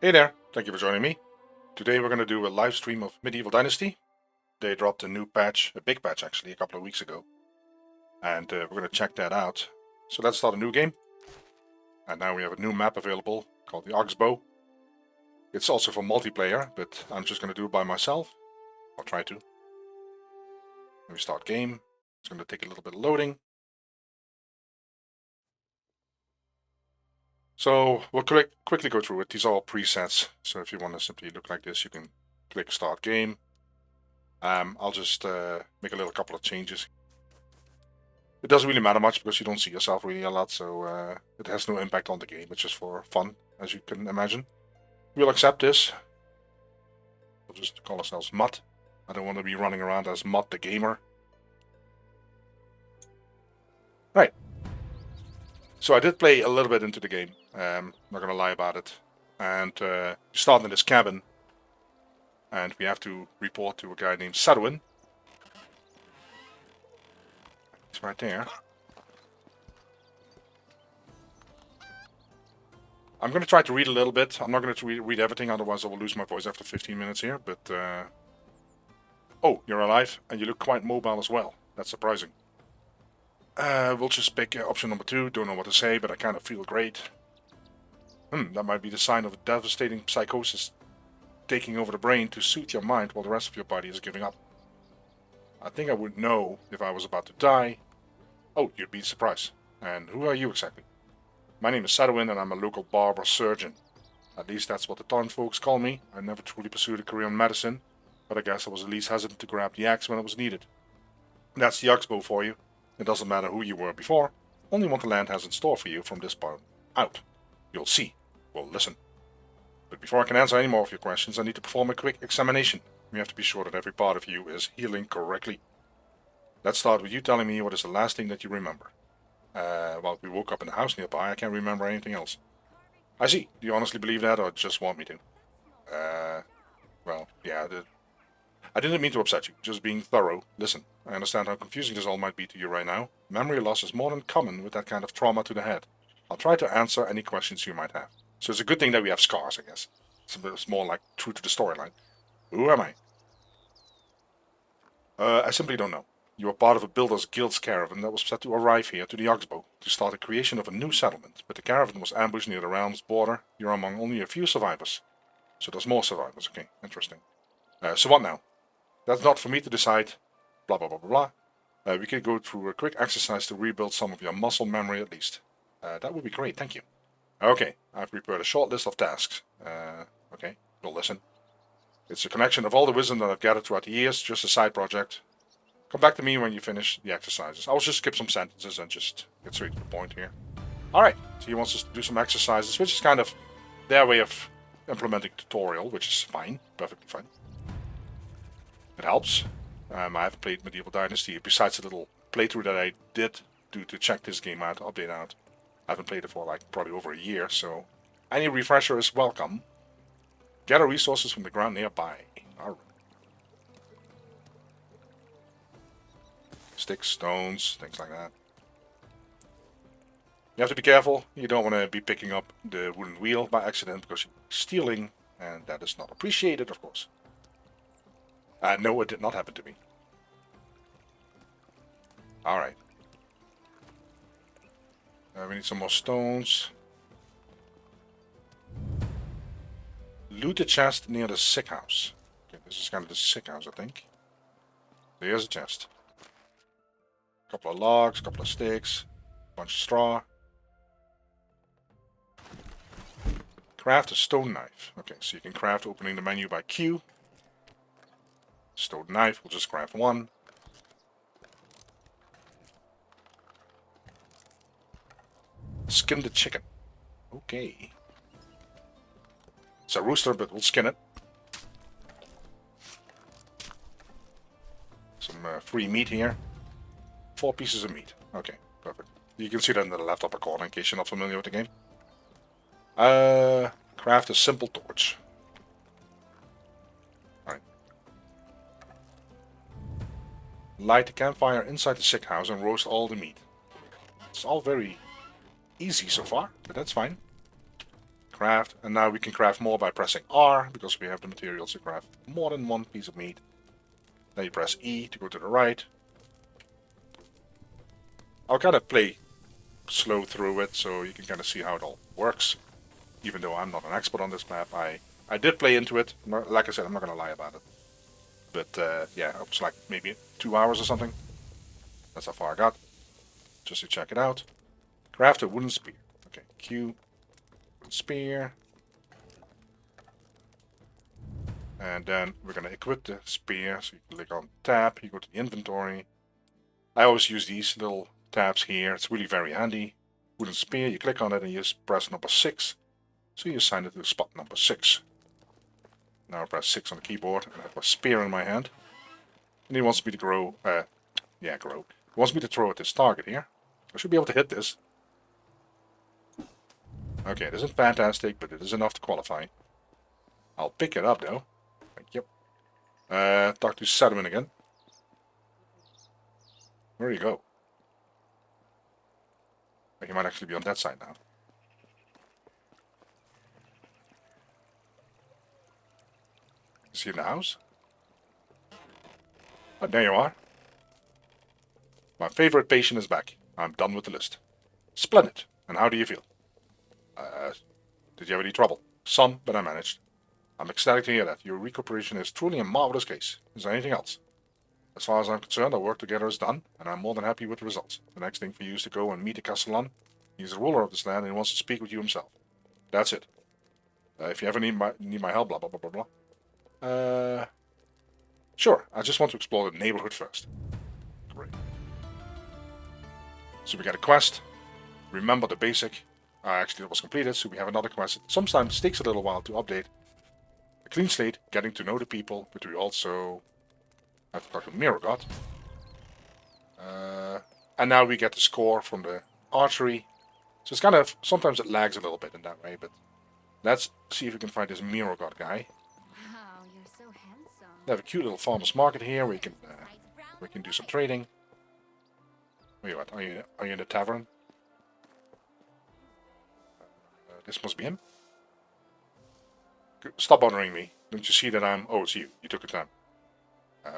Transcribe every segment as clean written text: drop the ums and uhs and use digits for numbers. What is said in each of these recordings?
Hey there, thank you for joining me. Today we're going to do a live stream of Medieval Dynasty. They dropped a new patch, a big patch actually, a couple of weeks ago. And we're going to check that out. So let's start a new game. And now we have a new map available called the Oxbow. It's also for multiplayer, but I'm just going to do it by myself. I'll try to. Let me start game. It's going to take a little bit of loading. So we'll quickly go through it. These are all presets. So if you want to simply look like this, you can click start game. I'll just make a little couple of changes. It doesn't really matter much because you don't see yourself really a lot, so it has no impact on the game. It's just for fun, as you can imagine. We'll accept this. We'll just call ourselves Mutt. I don't want to be running around as Mutt the Gamer. Right. So I did play a little bit into the game. Not going to lie about it. And we start in this cabin. And we have to report to a guy named Sadwin. He's right there. I'm going to try to read a little bit. I'm not going to read everything, otherwise I will lose my voice after 15 minutes here. But, oh, you're alive, and you look quite mobile as well. That's surprising. We'll just pick option number 2. Don't know what to say, but I kind of feel great. That might be the sign of a devastating psychosis taking over the brain to soothe your mind while the rest of your body is giving up. I think I would know if I was about to die. Oh, you'd be surprised. And who are you exactly? My name is Sadwin and I'm a local barber surgeon. At least that's what the town folks call me. I never truly pursued a career in medicine, but I guess I was at least hesitant to grab the axe when it was needed. That's the Oxbow for you. It doesn't matter who you were before, only what the land has in store for you from this point out. You'll see. Well, listen. But before I can answer any more of your questions, I need to perform a quick examination. We have to be sure that every part of you is healing correctly. Let's start with you telling me what is the last thing that you remember. Well, we woke up in the house nearby. I can't remember anything else. I see. Do you honestly believe that, or just want me to? Well, yeah, I didn't mean to upset you. Just being thorough. Listen, I understand how confusing this all might be to you right now. Memory loss is more than common with that kind of trauma to the head. I'll try to answer any questions you might have. So it's a good thing that we have scars, I guess. It's more like true to the storyline. Who am I? I simply don't know. You are part of a Builders Guild's caravan that was set to arrive here to the Oxbow to start the creation of a new settlement, but the caravan was ambushed near the realm's border. You're among only a few survivors. So there's more survivors. Okay, interesting. So what now? That's not for me to decide. Blah blah blah blah blah. We could go through a quick exercise to rebuild some of your muscle memory at least. That would be great, thank you. Okay, I've prepared a short list of tasks. Okay, we'll listen. It's a collection of all the wisdom that I've gathered throughout the years, just a side project. Come back to me when you finish the exercises. I'll just skip some sentences and just get straight to the point here. Alright, so he wants us to do some exercises, which is kind of their way of implementing a tutorial, which is fine, perfectly fine. It helps. I haven't played Medieval Dynasty, besides a little playthrough that I did do to check this game out, update out. I haven't played it for like probably over a year, so any refresher is welcome. Gather resources from the ground nearby. Alright. Sticks, stones, things like that. You have to be careful. You don't want to be picking up the wooden wheel by accident because you're stealing, and that is not appreciated, of course. No, it did not happen to me. Alright. We need some more stones. Loot the chest near the sick house. Okay, this is kind of the sick house, I think. There's a chest. A couple of logs, a couple of sticks, a bunch of straw. Craft a stone knife. Okay, so you can craft opening the menu by Q. Stone knife, we'll just craft one. Skin the chicken. Okay. It's a rooster, but we'll skin it. Some free meat here. 4 pieces of meat. Okay, perfect. You can see that in the left upper corner in case you're not familiar with the game. Craft a simple torch. Alright. Light the campfire inside the sick house and roast all the meat. It's all very easy so far, but that's fine. craft, and now we can craft more by pressing R, because we have the materials to craft more than one piece of meat. Then you press E to go to the right. I'll kind of play slow through it, so you can kind of see how it all works. Even though I'm not an expert on this map, I did play into it. Like I said, I'm not going to lie about it. But yeah, it was like maybe 2 hours or something. That's how far I got. Just to check it out. Craft a wooden spear. Okay, Q, wooden spear. And then we're going to equip the spear. So you click on tab, you go to the inventory. I always use these little tabs here. It's really very handy. Wooden spear, you click on it and you just press number 6. So you assign it to spot number 6. Now I press 6 on the keyboard and I have a spear in my hand. And he wants me to grow. He wants me to throw at this target here. I should be able to hit this. Okay, it isn't fantastic, but it is enough to qualify. I'll pick it up though. Thank you. Talk to Sediment again. Where do you go? He might actually be on that side now. Is he in the house? Oh, there you are. My favorite patient is back. I'm done with the list. Splendid. And how do you feel? Did you have any trouble? Some, but I managed. I'm ecstatic to hear that. Your recuperation is truly a marvelous case. Is there anything else? As far as I'm concerned, our work together is done, and I'm more than happy with the results. The next thing for you is to go and meet the Castellan. He's the ruler of this land and he wants to speak with you himself. That's it. If you ever need my help, blah, blah, blah, blah, blah. Sure, I just want to explore the neighborhood first. Great. So we got a quest. Remember the basic. Actually, it was completed, so we have another quest. It sometimes takes a little while to update. A clean slate, getting to know the people, but we also have to talk to Mirror God. And now we get the score from the archery. So it's kind of, sometimes it lags a little bit in that way, but let's see if we can find this Mirror God guy. Wow, you're so handsome. They have a cute little farmer's market here where we can do some trading. Where you at? Are you in the tavern? This must be him. Stop bothering me. Don't you see that I'm... Oh, it's you. You took your time.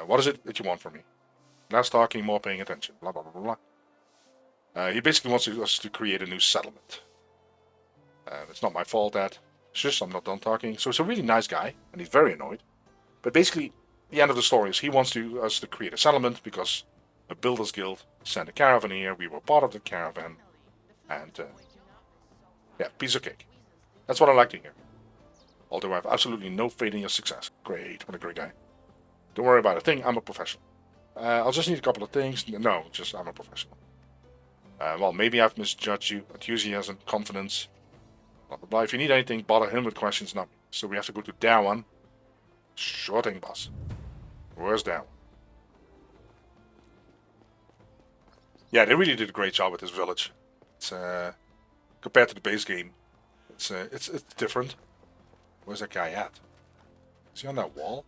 What is it that you want from me? Less talking, more paying attention. Blah, blah, blah, blah, blah. He basically wants us to create a new settlement. It's not my fault that... Shush, I'm not done talking. So it's a really nice guy, and he's very annoyed. But basically, the end of the story is he wants us to create a settlement because a builders guild sent a caravan here. We were part of the caravan. And... yeah, piece of cake. That's what I like to hear. Although I have absolutely no faith in your success. Great, what a great guy. Don't worry about a thing, I'm a professional. I'll just need a couple of things. No, just I'm a professional. Well, maybe I've misjudged you. Enthusiasm, confidence. Blah, blah, blah. If you need anything, bother him with questions, not me. So we have to go to DYNASTY. Sure thing, boss. Where's DYNASTY? Yeah, they really did a great job with this village. It's compared to the base game, it's different. Where's that guy at? Is he on that wall?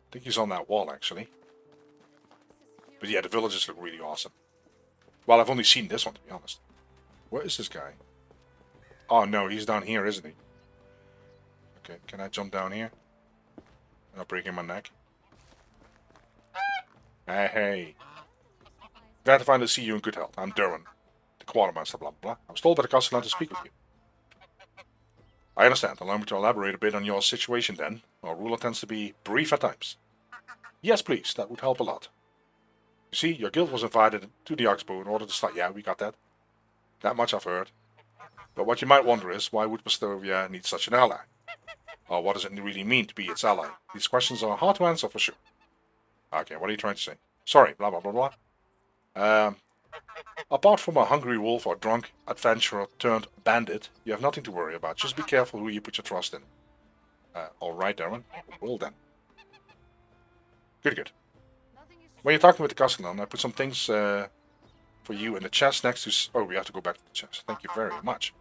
I think he's on that wall, actually. But yeah, the villages look really awesome. Well, I've only seen this one, to be honest. Where is this guy? Oh no, he's down here, isn't he? Okay, can I jump down here? Without breaking my neck? Hey. Glad to finally see you in good health. I'm Derwin, the quartermaster, blah, blah, blah. I was told by the Castellan to speak with you. I understand. Allow me to elaborate a bit on your situation then. Our ruler tends to be brief at times. Yes, please. That would help a lot. You see, your guild was invited to the Oxbow in order to start... Yeah, we got that. That much I've heard. But what you might wonder is, why would Bastovia need such an ally? Or what does it really mean to be its ally? These questions are hard to answer for sure. Okay, what are you trying to say? Sorry, blah, blah, blah, blah. Apart from a hungry wolf or drunk adventurer turned bandit, you have nothing to worry about. Just be careful who you put your trust in. Alright, Darren. Well then. Good. When you're talking with the Castellan, I put some things for you in the chest next to... Oh, we have to go back to the chest. Thank you very much.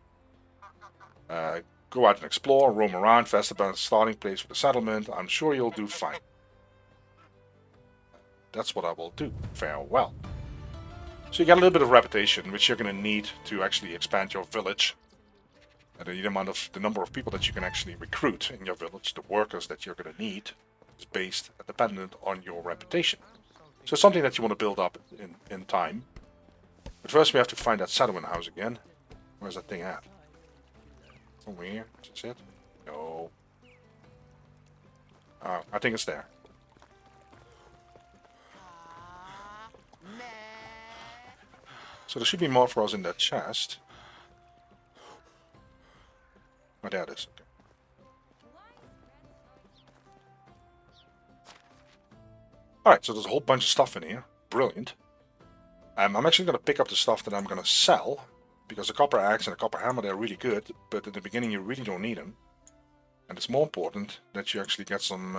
Go out and explore, roam around, fast about the starting place for the settlement. I'm sure you'll do fine. That's what I will do. Farewell. So you get a little bit of reputation, which you're going to need to actually expand your village. And the number of people that you can actually recruit in your village, the workers that you're going to need, is based dependent on your reputation. So it's something that you want to build up in time. But first we have to find that settlement house again. Where's that thing at? It's over here. Is this it? No. Oh, I think it's there. So there should be more for us in that chest. Oh, there it is. Okay. Alright, so there's a whole bunch of stuff in here. Brilliant. I'm actually going to pick up the stuff that I'm going to sell, because the copper axe and the copper hammer, they're really good, but in the beginning you really don't need them. And it's more important that you actually get some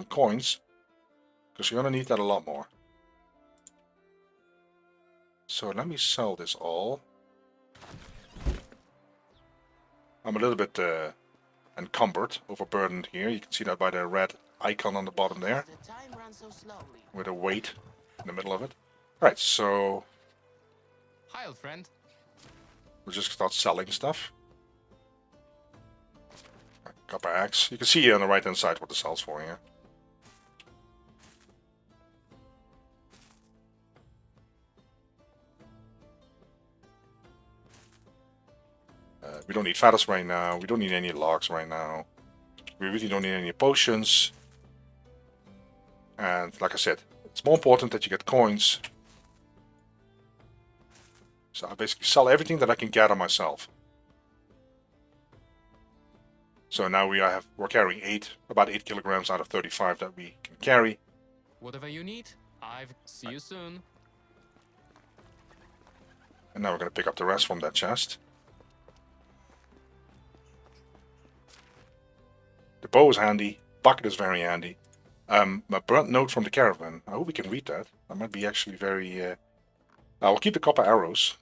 coins, because you're going to need that a lot more. So let me sell this all. I'm a little bit encumbered, overburdened here. You can see that by the red icon on the bottom there, with a weight in the middle of it. Right, so Hi, old friend. we'll just start selling stuff. Copper axe. You can see here on the right hand side what it sells for here. We don't need feathers right now. We don't need any logs right now. We really don't need any potions. And like I said, it's more important that you get coins. So I basically sell everything that I can gather myself. So now we're carrying about 8 kilograms out of 35 that we can carry. Whatever you need, see you soon. And now we're going to pick up the rest from that chest. The bow is handy. Bucket is very handy. A burnt note from the caravan. I hope we can read that. That might be actually very... I'll keep the copper arrows.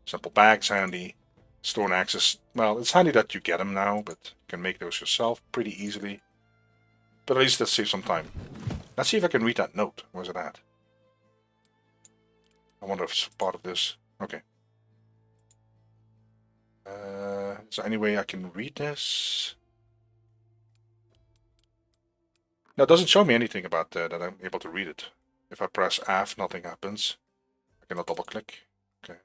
Simple bags handy. Stone axes. Well, it's handy that you get them now, but you can make those yourself pretty easily. But at least let's save some time. Let's see if I can read that note. Where's it at? I wonder if it's part of this. Okay. Is there any way I can read this? No, it doesn't show me anything about that I'm able to read it. If I press F, nothing happens. I cannot double click. Okay.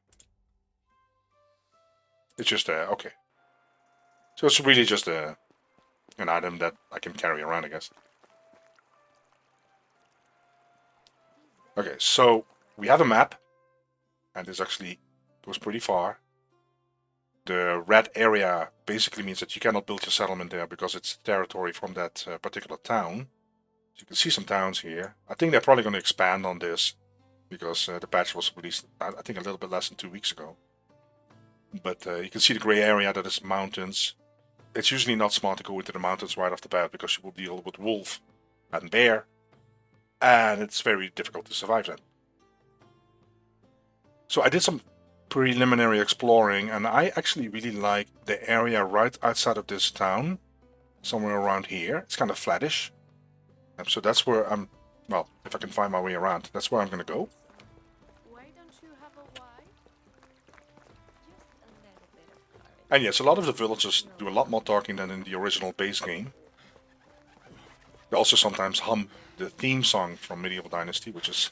It's just okay. So it's really just an item that I can carry around, I guess. Okay, so we have a map, and this actually goes pretty far. The red area basically means that you cannot build your settlement there because it's territory from that particular town. So you can see some towns here. I think they're probably going to expand on this because the patch was released, I think, a little bit less than 2 weeks ago. But you can see the gray area that is mountains. It's usually not smart to go into the mountains right off the bat because you will deal with wolf and bear, and it's very difficult to survive then. So I did some preliminary exploring, and I actually really like the area right outside of this town, somewhere around here. It's kind of flattish, so that's where I'm, well, if I can find my way around, that's where I'm going to go. Why don't you have a wife? Just a little bit of courage. And yes, a lot of the villagers do a lot more talking than in the original base game. They also sometimes hum the theme song from Medieval Dynasty, which is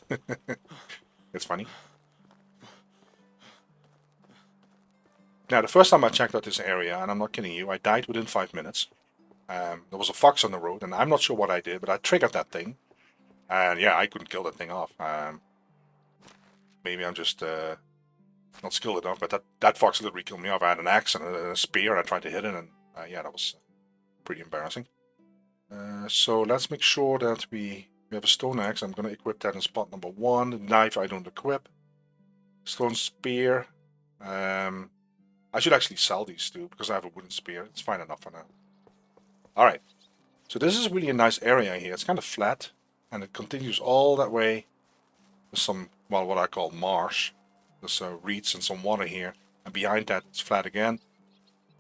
it's funny. Now, the first time I checked out this area, and I'm not kidding you, I died within 5 minutes. There was a fox on the road, and I'm not sure what I did, but I triggered that thing. And yeah, I couldn't kill that thing off. Maybe I'm just not skilled enough, but that fox literally killed me off. I had an axe and a spear, and I tried to hit it, and yeah, that was pretty embarrassing. So let's make sure that we have a stone axe. I'm going to equip that in spot number 1. The knife I don't equip. Stone spear. I should actually sell these two because I have a wooden spear. It's fine enough for now. Alright. So this is really a nice area here. It's kind of flat, and it continues all that way. There's some, well, what I call marsh. There's reeds and some water here. And behind that, it's flat again.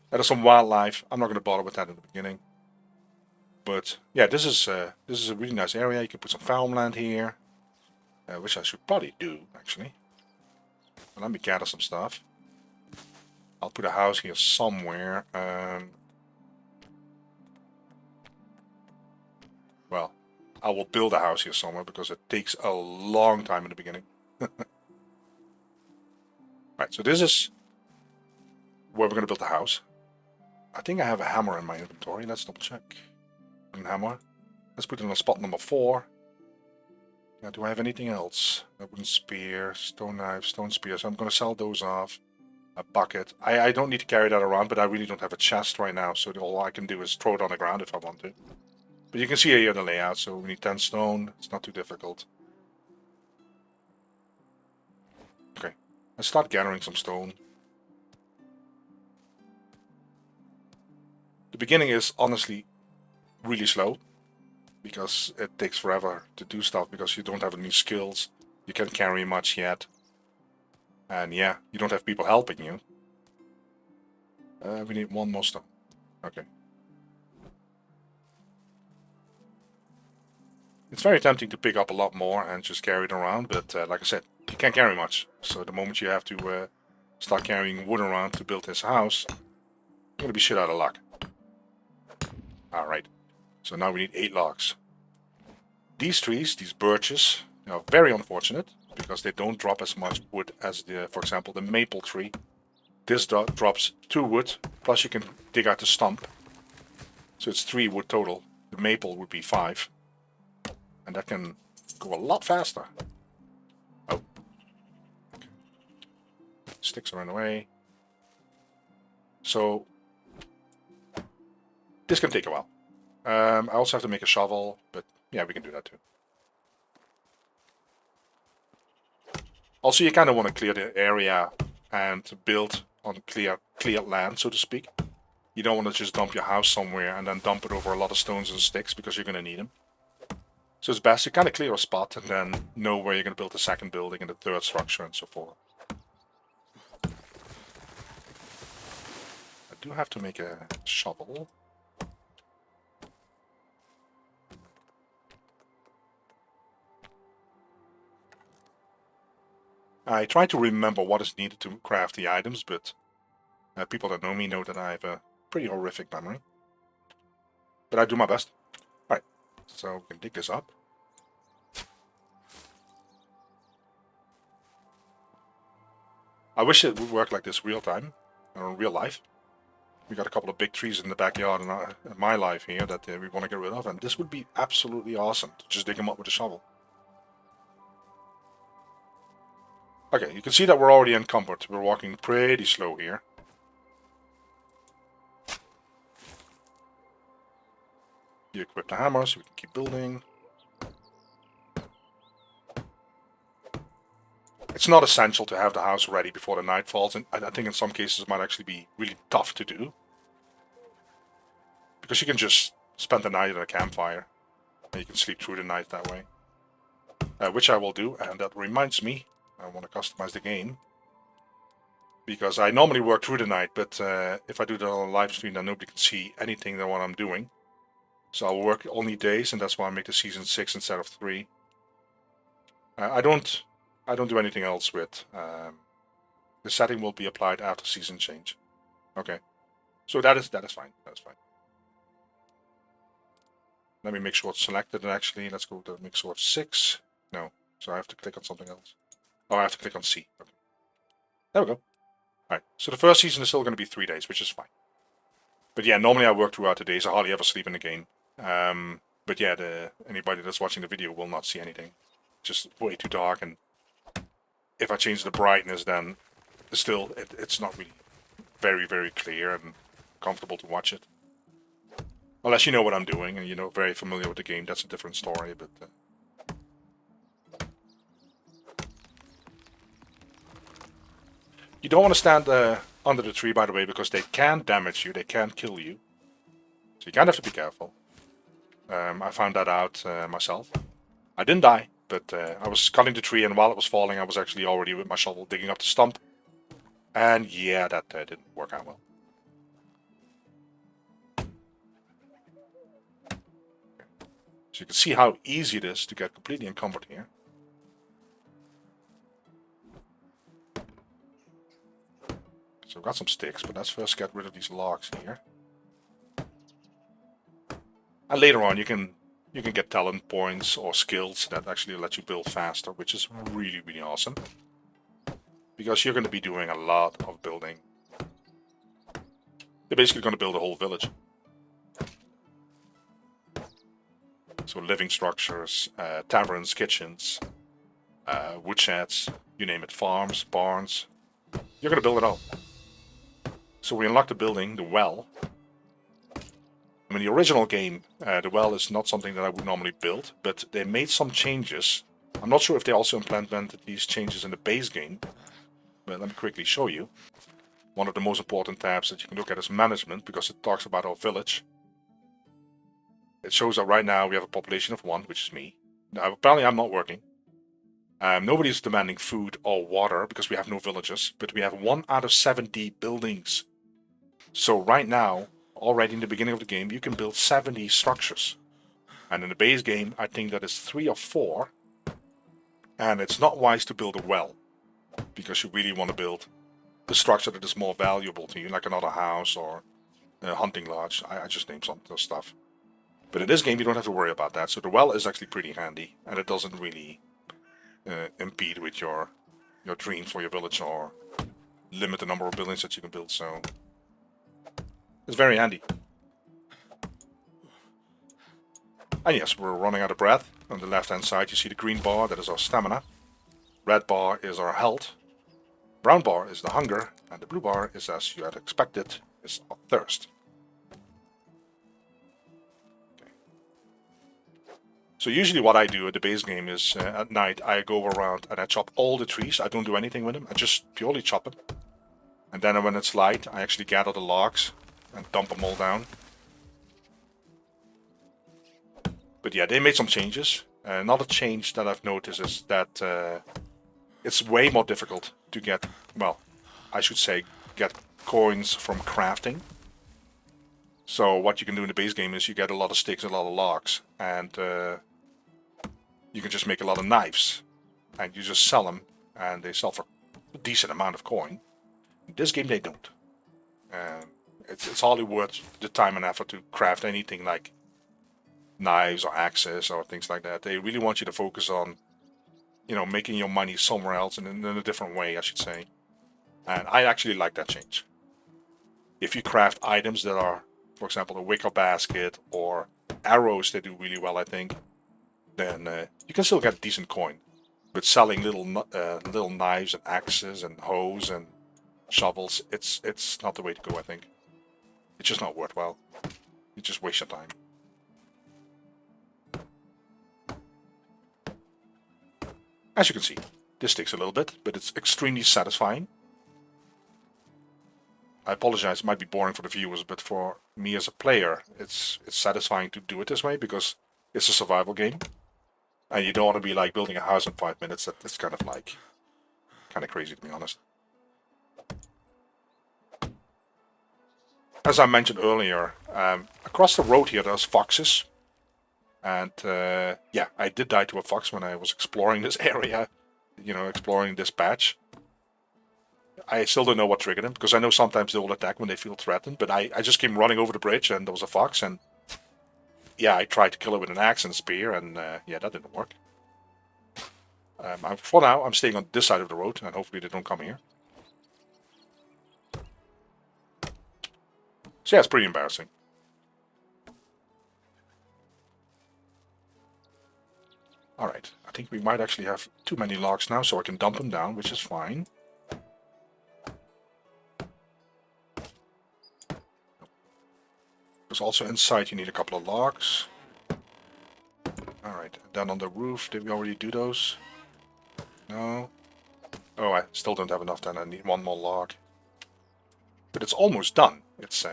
There's some wildlife. I'm not going to bother with that in the beginning. But yeah, this is a really nice area. You can put some farmland here, which I should probably do, actually. Let me gather some stuff. I'll put a house here somewhere. Well, I will build a house here somewhere because it takes a long time in the beginning. Right, so this is where we're going to build the house. I think I have a hammer in my inventory. Let's double check. Wooden hammer. Let's put it on spot number 4. Now, do I have anything else? A wooden spear, stone knife, stone spear. So I'm going to sell those off. A bucket. I don't need to carry that around, but I really don't have a chest right now. So all I can do is throw it on the ground if I want to. But you can see here the layout. So we need 10 stone. It's not too difficult. Okay. Let's start gathering some stone. The beginning is honestly really slow. Because it takes forever to do stuff because you don't have any skills. You can't carry much yet. And yeah, you don't have people helping you. We need 1 more stone. Okay. It's very tempting to pick up a lot more and just carry it around. But like I said, you can't carry much. So the moment you have to start carrying wood around to build this house, you're going to be shit out of luck. Alright. So now we need 8 logs. These trees, these birches, are very unfortunate because they don't drop as much wood as for example, the maple tree. This drops 2 wood, plus you can dig out the stump. So it's 3 wood total. The maple would be 5. And that can go a lot faster. Oh. Okay. Sticks are in the way. So this can take a while. I also have to make a shovel, but yeah, we can do that too. Also, you kind of want to clear the area and build on cleared land, so to speak. You don't want to just dump your house somewhere and then dump it over a lot of stones and sticks because you're going to need them. So it's best to kind of clear a spot and then know where you're going to build the second building and the third structure and so forth. I do have to make a shovel. I try to remember what is needed to craft the items, but people that know me know that I have a pretty horrific memory. But I do my best. Alright, so we can dig this up. I wish it would work like this real time, or in real life. We got a couple of big trees in the backyard in my life here that we want to get rid of, and this would be absolutely awesome to just dig them up with a shovel. Okay, you can see that we're already encumbered. We're walking pretty slow here. You equip the hammer so we can keep building. It's not essential to have the house ready before the night falls, and I think in some cases it might actually be really tough to do. Because you can just spend the night at a campfire, and you can sleep through the night that way. Which I will do, and that reminds me, I want to customize the game. Because I normally work through the night, but if I do that on a live stream, then nobody can see anything than what I'm doing. So I'll work only days, and that's why I make the season 6 instead of 3. I don't do anything else with. The setting will be applied after season change. Okay, so that is fine. That's fine. Let me make sure it's selected. And actually, let's go to make sure it's 6. No, so I have to click on something else. Oh, I have to click on C. Okay. There we go. All right. So the first season is still going to be 3 days, which is fine. But yeah, normally I work throughout the days. I hardly ever sleep in the game. But yeah, anybody that's watching the video will not see anything. Just way too dark, and if I change the brightness, then still it's not really very, very clear and comfortable to watch it. Unless you know what I'm doing and you're very familiar with the game, that's a different story. But you don't want to stand under the tree, by the way, because they can damage you, they can kill you. So you kind of have to be careful. I found that out myself. I didn't die, but I was cutting the tree, and while it was falling, I was actually already with my shovel digging up the stump. And yeah, that didn't work out well. So you can see how easy it is to get completely encumbered here. So I've got some sticks, but let's first get rid of these logs here. And later on you can get talent points or skills that actually let you build faster, which is really, really awesome. Because you're going to be doing a lot of building. You're basically going to build a whole village. So living structures, taverns, kitchens, woodsheds, you name it, farms, barns. You're going to build it all. So we unlock the building, the well. I mean, the original game, the well is not something that I would normally build, but they made some changes. I'm not sure if they also implemented these changes in the base game, but let me quickly show you. One of the most important tabs that you can look at is management, because it talks about our village. It shows that right now we have a population of 1, which is me. Now, apparently I'm not working. Nobody's demanding food or water because we have no villages, but we have 1 out of 70 buildings. So right now, already in the beginning of the game, you can build 70 structures. And in the base game, I think that is 3 or 4. And it's not wise to build a well, because you really want to build the structure that is more valuable to you, like another house or a hunting lodge. I just named some of those stuff. But in this game, you don't have to worry about that. So the well is actually pretty handy, and it doesn't really impede with your dreams for your village or limit the number of buildings that you can build. So it's very handy. And yes, we're running out of breath. On the left hand side you see the green bar, that is our stamina. Red bar is our health. Brown bar is the hunger, and the blue bar is, as you had expected, is our thirst. Okay. So usually what I do at the base game is at night I go around and I chop all the trees. I don't do anything with them, I just purely chop them. And then when it's light I actually gather the logs and dump them all down. But yeah, they made some changes. Another change that I've noticed is that it's way more difficult to get, well, I should say, get coins from crafting. So what you can do in the base game is you get a lot of sticks, a lot of logs, and you can just make a lot of knives. And you just sell them, and they sell for a decent amount of coin. In this game they don't. It's hardly worth the time and effort to craft anything like knives or axes or things like that. They really want you to focus on, you know, making your money somewhere else and in a different way, I should say. And I actually like that change. If you craft items that are, for example, a wicker basket or arrows that do really well, I think, then you can still get a decent coin. But selling little knives and axes and hoes and shovels, it's not the way to go, I think. It's just not worthwhile. You just waste your time. As you can see, this takes a little bit, but it's extremely satisfying. I apologize, it might be boring for the viewers, but for me as a player, it's satisfying to do it this way because it's a survival game. And you don't want to be like building a house in 5 minutes. That's kind of like, kind of crazy to be honest. As I mentioned earlier, across the road here there's foxes. And yeah, I did die to a fox when I was exploring this area, you know, exploring this patch. I still don't know what triggered them, because I know sometimes they will attack when they feel threatened, but I just came running over the bridge and there was a fox, and yeah, I tried to kill it with an axe and spear, and yeah, that didn't work. For now, I'm staying on this side of the road, and hopefully they don't come here. So yeah, it's pretty embarrassing. Alright, I think we might actually have too many logs now, so I can dump them down, which is fine. Because also inside you need a couple of logs. Alright, then on the roof, did we already do those? No. Oh, I still don't have enough then, I need one more log. But it's almost done. It's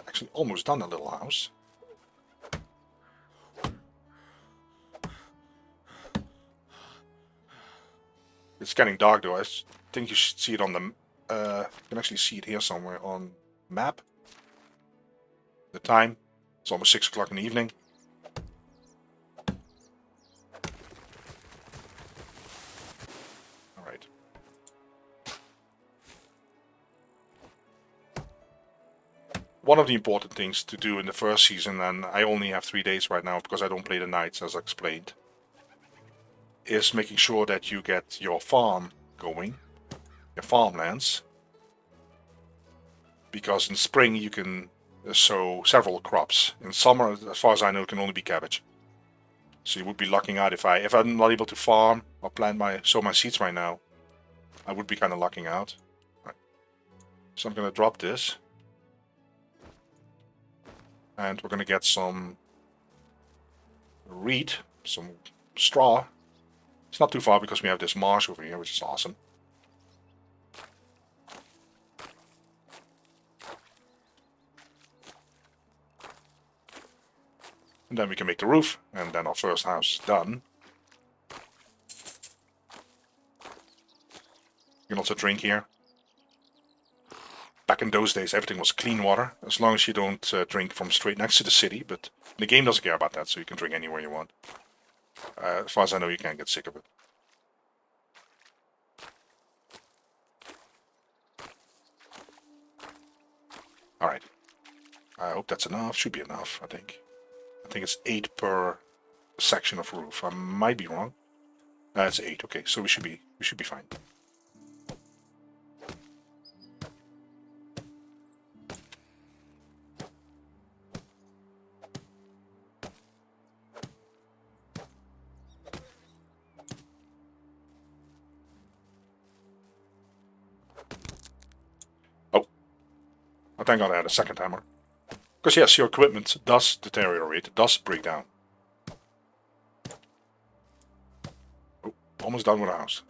actually almost done, a little house. It's getting dark though. I think you should see it on the... you can actually see it here somewhere on map. The time. It's almost 6 o'clock in the evening. Alright. one of the important things to do in the first season, and I only have 3 days right now because I don't play the nights as explained, is making sure that you get your farm going, your farmlands. Because in spring you can sow several crops. In summer, as far as I know, it can only be cabbage. So you would be lucking out if I'm not able to farm or sow my seeds right now. I would be kind of lucking out. Right. So I'm going to drop this. And we're going to get some reed, some straw. It's not too far because we have this marsh over here, which is awesome. And then we can make the roof, and then our first house is done. You can also drink here. Back in those days, everything was clean water, as long as you don't drink from straight next to the city, but the game doesn't care about that, so you can drink anywhere you want. As far as I know, you can't get sick of it. Alright. I hope that's enough. Should be enough, I think. I think it's 8 per section of roof. I might be wrong. It's 8. Okay, so we should be fine. Oh, thank God I had a second timer. Because yes, your equipment does deteriorate, does break down. Oh, almost done with the house.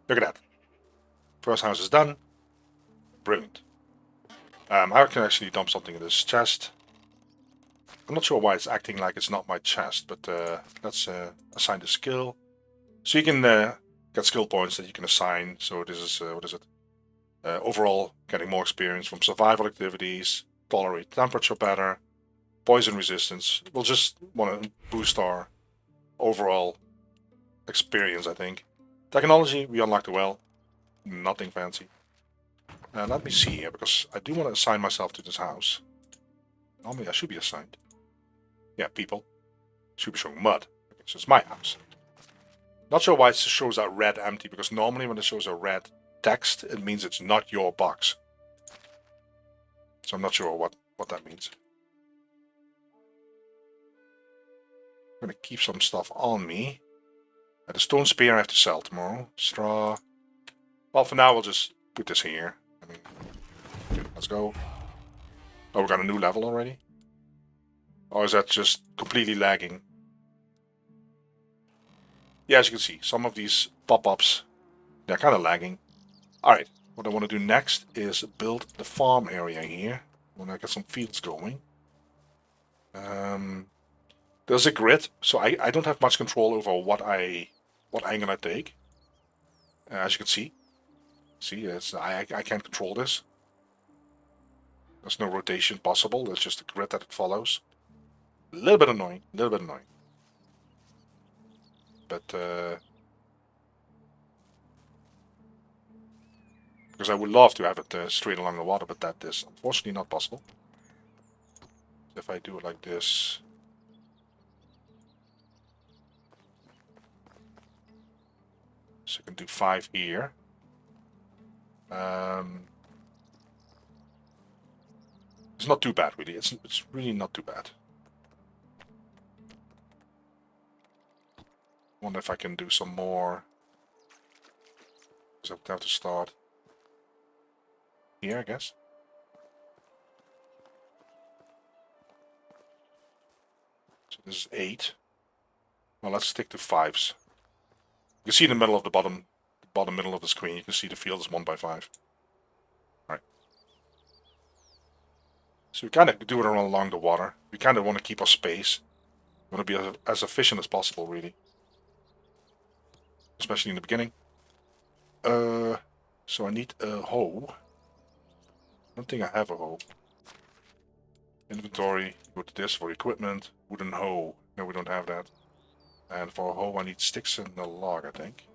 Look at that. First house is done. Brilliant. I can actually dump something in this chest. I'm not sure why it's acting like it's not my chest, but let's assign the skill. So you can get skill points that you can assign. So this is, what is it? Overall, getting more experience from survival activities, tolerate temperature better, poison resistance. We'll just want to boost our overall experience, I think. Technology, we unlocked well. Nothing fancy. Let me see here, because I do want to assign myself to this house. Normally I should be assigned. Yeah, people. Should be showing mud. Okay, so it's my house. Not sure why it shows that red empty, because normally when it shows a red text, it means it's not your box. So I'm not sure what that means. I'm going to keep some stuff on me. The stone spear I have to sell tomorrow. Straw. Well, for now we'll just put this here. I mean, okay, let's go. Oh, we got a new level already? Or is that just completely lagging? Yeah, as you can see, some of these pop-ups, they're kind of lagging. Alright, what I want to do next is build the farm area here. I want to get some fields going. There's a grid, so I don't have much control over what I'm gonna take. As you can see. See, I can't control this. There's no rotation possible, there's just a grid that it follows. A little bit annoying, But, because I would love to have it straight along the water, but that is unfortunately not possible. If I do it like this... So I can do 5 here. It's not too bad, really. It's really not too bad. Wonder if I can do some more. Because I would have to start here, I guess. So this is 8. Well, let's stick to 5s. You can see in the middle of the bottom middle of the screen, you can see the field is 1 by 5. Right. So we kind of do it along the water. We kind of want to keep our space. We want to be as efficient as possible, really. Especially in the beginning. So I need a hoe. I don't think I have a hoe. Inventory, go to this for equipment. Wooden hoe. No, we don't have that. And for a hoe I need sticks and a log, I think.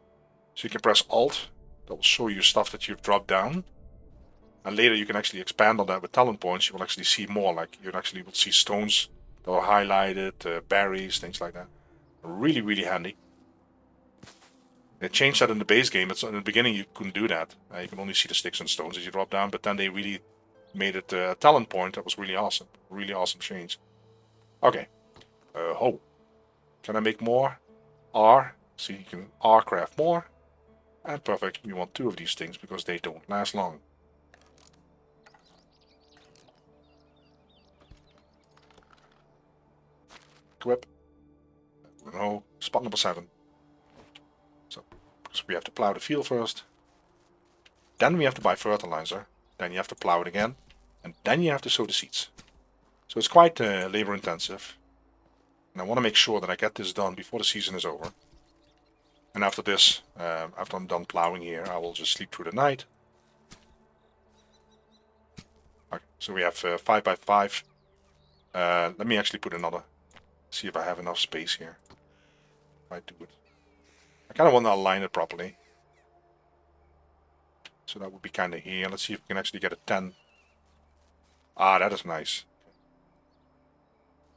So you can press Alt that will show you stuff that you've dropped down. And later you can actually expand on that with talent points. You will actually see more, like you actually will see stones that are highlighted, berries, things like that. Really, really handy. They changed that in the base game. In the beginning you couldn't do that. You can only see the sticks and stones as you drop down, but then they really made it a talent point. That was really awesome. Really awesome change. Okay. Ho. Can I make more? R. See, you can R craft more. And perfect. We want 2 of these things because they don't last long. Equip. No. Spot number 7. So we have to plow the field first. Then we have to buy fertilizer. Then you have to plow it again. And then you have to sow the seeds. So it's quite labor intensive. And I want to make sure that I get this done before the season is over. And after this, after I'm done plowing here, I will just sleep through the night. Okay, so we have 5 by 5. Let me actually put another. See if I have enough space here. If I do it. I kind of want to align it properly. So that would be kind of here. Let's see if we can actually get a 10. Ah, that is nice.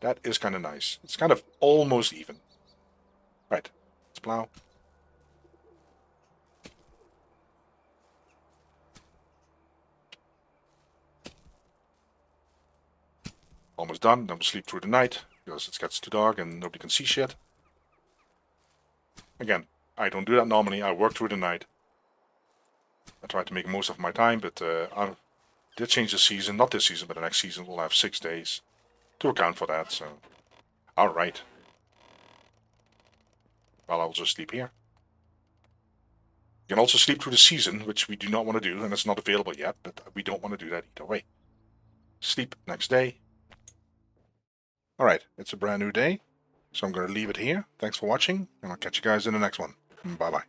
That is kind of nice. It's kind of almost even. Right, let's plow. Almost done. Then we'll sleep through the night because it gets too dark and nobody can see shit. Again, I don't do that normally. I work through the night. I try to make most of my time, but I did change the season. Not this season, but the next season we'll have 6 days to account for that. So, all right. Well, I'll just sleep here. You can also sleep through the season, which we do not want to do, and it's not available yet, but we don't want to do that either way. Sleep next day. Alright, it's a brand new day, so I'm going to leave it here. Thanks for watching, and I'll catch you guys in the next one. Bye-bye.